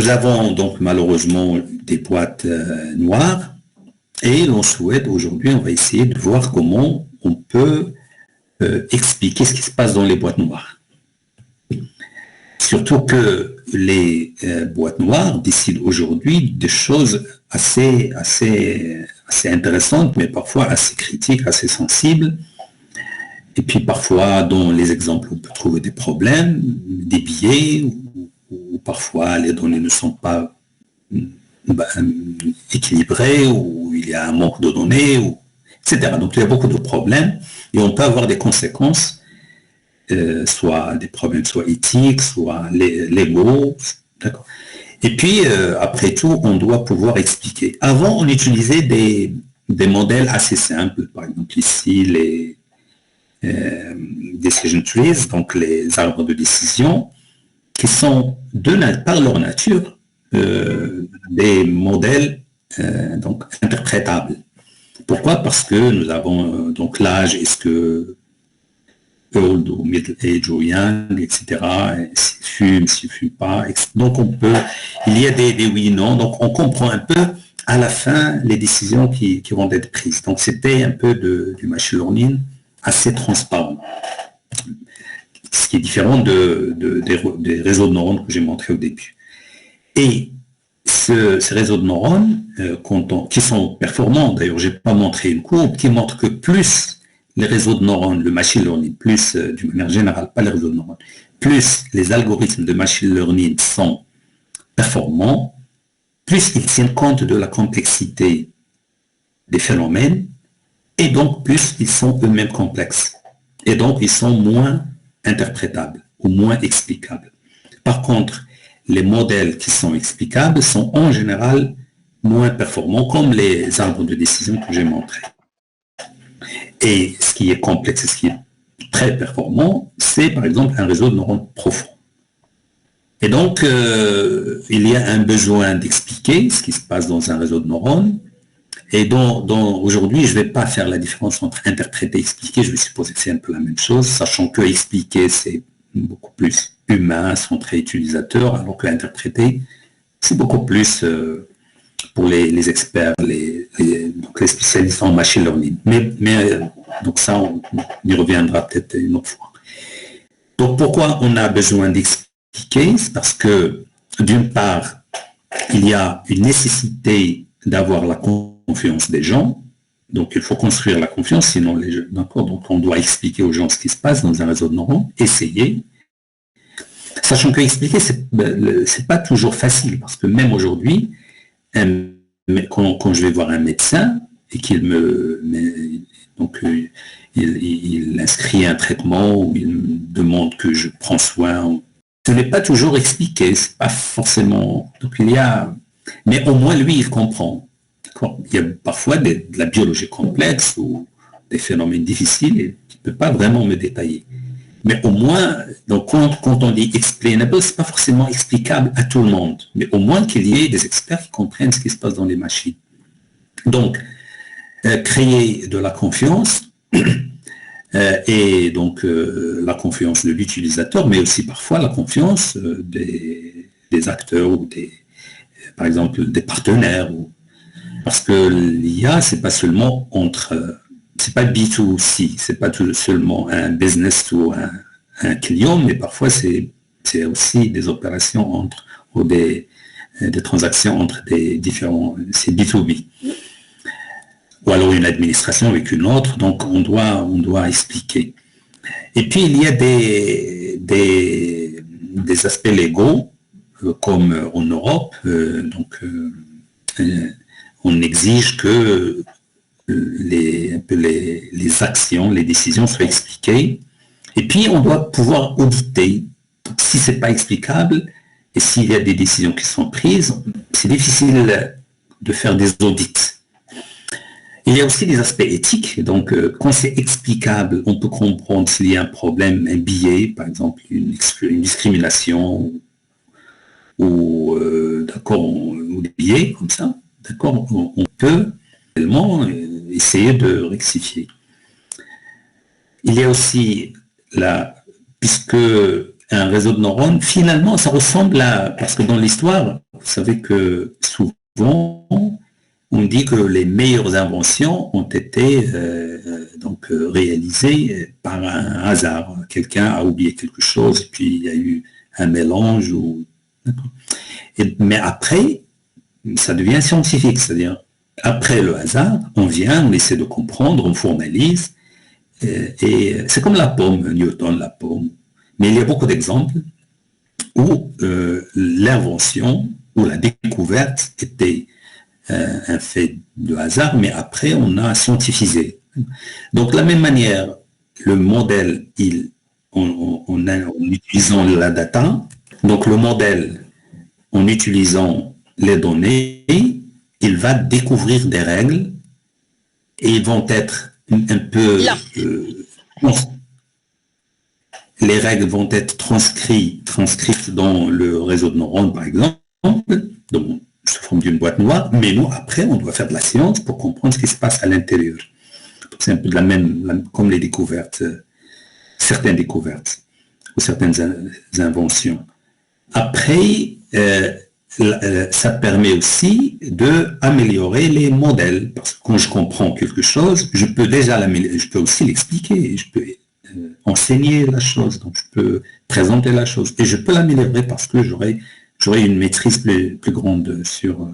nous avons donc malheureusement des boîtes noires et l'on souhaite aujourd'hui, on va essayer de voir comment on peut expliquer ce qui se passe dans les boîtes noires. Surtout que les boîtes noires décident aujourd'hui des choses assez intéressantes, mais parfois assez critiques, assez sensibles. Et puis parfois, dans les exemples, on peut trouver des problèmes, des biais, ou parfois les données ne sont pas équilibrées, ou il y a un manque de données, etc. Donc il y a beaucoup de problèmes, et on peut avoir des conséquences, soit des problèmes soit éthiques, soit légaux, d'accord. Et puis, après tout, on doit pouvoir expliquer. Avant, on utilisait des modèles assez simples, par exemple ici, les decision trees, donc les arbres de décision, qui sont par leur nature des modèles donc interprétables. Pourquoi? Parce que nous avons donc l'âge, est-ce que old ou middle age ou young, etc. S'il fume, s'il ne fume pas. Donc il y a des oui et non. Donc on comprend un peu à la fin les décisions qui vont être prises. Donc c'était un peu du machine learning assez transparent. Ce qui est différent des réseaux de neurones que j'ai montré au début. Et ces réseaux de neurones, qui sont performants, d'ailleurs je n'ai pas montré une courbe qui montre que plus les réseaux de neurones, le machine learning, plus d'une manière générale, pas les réseaux de neurones, plus les algorithmes de machine learning sont performants, plus ils tiennent compte de la complexité des phénomènes, et donc plus ils sont eux-mêmes complexes. Et donc ils sont moins interprétables ou moins explicables. Par contre, les modèles qui sont explicables sont en général moins performants, comme les arbres de décision que j'ai montrés. Et ce qui est complexe, ce qui est très performant, c'est par exemple un réseau de neurones profond. Et donc, il y a un besoin d'expliquer ce qui se passe dans un réseau de neurones. Et aujourd'hui, je ne vais pas faire la différence entre interpréter et expliquer, je vais supposer que c'est un peu la même chose, sachant que expliquer, c'est beaucoup plus humain, centré utilisateur, alors que interpréter, c'est beaucoup plus pour les experts, donc les spécialistes en machine learning. Donc ça, on y reviendra peut-être une autre fois. Donc pourquoi on a besoin d'expliquer? C'est parce que, d'une part, il y a une nécessité d'avoir la confiance des gens, donc il faut construire la confiance, sinon les gens, d'accord, donc on doit expliquer aux gens ce qui se passe dans un réseau de neurones, essayer, sachant que expliquer, c'est pas toujours facile, parce que même aujourd'hui, quand je vais voir un médecin et qu'il il inscrit un traitement ou il me demande que je prends soin, ce n'est pas toujours expliqué, c'est pas forcément, donc mais au moins lui il comprend. Il y a parfois de la biologie complexe ou des phénomènes difficiles et qui ne peut pas vraiment me détailler. Mais au moins, donc quand on dit explainable, ce n'est pas forcément explicable à tout le monde, mais au moins qu'il y ait des experts qui comprennent ce qui se passe dans les machines. Donc, créer de la confiance, et donc la confiance de l'utilisateur, mais aussi parfois la confiance des acteurs ou par exemple des partenaires. Parce que l'IA, c'est pas seulement c'est pas B2C, c'est pas seulement un business ou un client, mais parfois c'est aussi des opérations ou des transactions entre des différents, c'est B2B. Ou alors une administration avec une autre, donc on doit expliquer. Et puis il y a des aspects légaux, comme en Europe, on exige que les actions, les décisions soient expliquées. Et puis, on doit pouvoir auditer. Donc, si ce n'est pas explicable, et s'il y a des décisions qui sont prises, c'est difficile de faire des audits. Il y a aussi des aspects éthiques. Donc, quand c'est explicable, on peut comprendre s'il y a un problème, un biais, par exemple, une discrimination, ou des biais comme ça. D'accord, on peut réellement essayer de rectifier. Il y a aussi, puisque un réseau de neurones, finalement, ça ressemble parce que dans l'histoire, vous savez que souvent, on dit que les meilleures inventions ont été réalisées par un hasard. Quelqu'un a oublié quelque chose, et puis il y a eu un mélange. Mais après, ça devient scientifique, c'est-à-dire, après le hasard, on vient, on essaie de comprendre, on formalise, et c'est comme la pomme, Newton, la pomme. Mais il y a beaucoup d'exemples où l'invention ou la découverte était un fait de hasard, mais après on a scientifisé. Donc de la même manière, le modèle, en utilisant la data, donc le modèle, en utilisant les données, il va découvrir des règles et ils vont être un peu... les règles vont être transcrites dans le réseau de neurones, par exemple, donc, sous forme d'une boîte noire, mais nous, après, on doit faire de la science pour comprendre ce qui se passe à l'intérieur. C'est un peu de la même, comme les découvertes, certaines découvertes, ou certaines inventions. Après, ça permet aussi d'améliorer les modèles, parce que quand je comprends quelque chose, je peux déjà l'améliorer, je peux aussi l'expliquer, je peux enseigner la chose, donc je peux présenter la chose, et je peux l'améliorer parce que j'aurai une maîtrise plus grande sur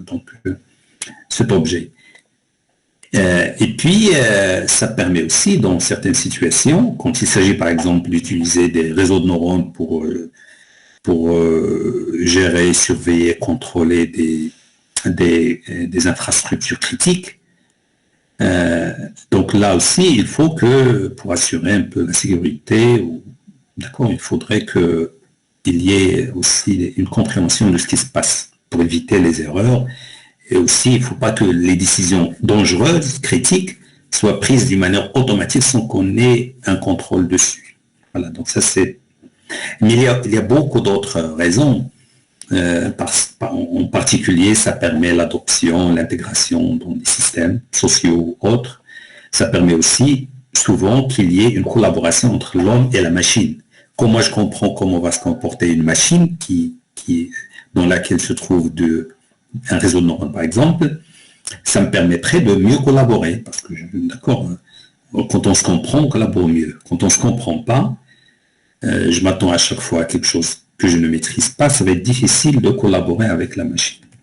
cet objet. Et puis, ça permet aussi, dans certaines situations, quand il s'agit par exemple d'utiliser des réseaux de neurones pour gérer, surveiller, contrôler des infrastructures critiques, donc là aussi, il faut que, pour assurer un peu la sécurité, d'accord, il faudrait qu'il y ait aussi une compréhension de ce qui se passe pour éviter les erreurs. Et aussi, il ne faut pas que les décisions dangereuses, critiques, soient prises d'une manière automatique sans qu'on ait un contrôle dessus. Voilà, donc ça c'est... Mais il y a beaucoup d'autres raisons. En particulier, ça permet l'adoption, l'intégration dans des systèmes sociaux ou autres. Ça permet aussi souvent qu'il y ait une collaboration entre l'homme et la machine. Quand moi je comprends comment va se comporter une machine dans laquelle se trouve un réseau de neurones par exemple, ça me permettrait de mieux collaborer. Parce que, d'accord, quand on se comprend, on collabore mieux. Quand on ne se comprend pas, je m'attends à chaque fois à quelque chose que je ne maîtrise pas, ça va être difficile de collaborer avec la machine.